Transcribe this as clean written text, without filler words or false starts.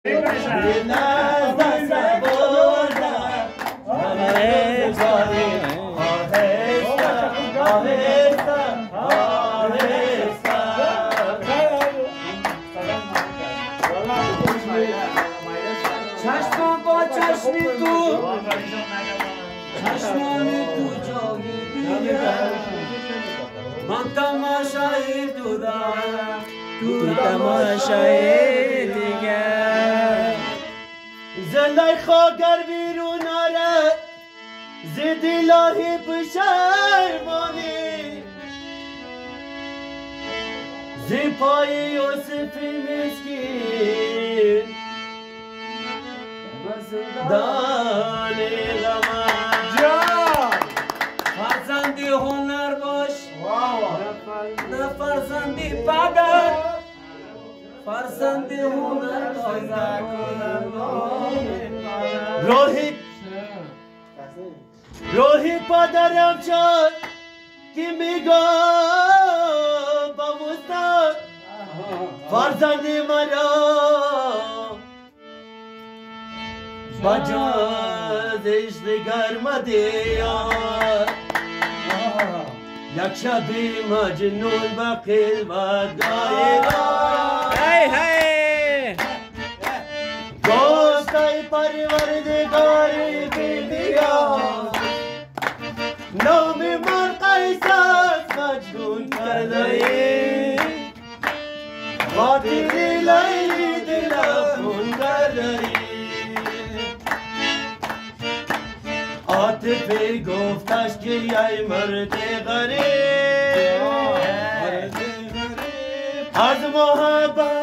چشمم با چشمی تو چشمانی تو جایی دیگر من تماشایی تو دارم تو تماشایی دیگر زلیخا گر بیرون آرد زد الهی بشرمانی زی پای یوسفی مسکین دانی غمان جان فرزندی هنر باش نه فرزندی پدر فرزندی هنر باش روحی پدرم شد که میگم با مستاد فرزندی مرا بجاز عشق گرمده یک شبی مجنون با خلوت گوشتای پروردگاری بیا نام من قیس است مجنون کرده ای خاطر لیلی دلم کرده ای عاطفه گفتش که ای مرد غریب از محبت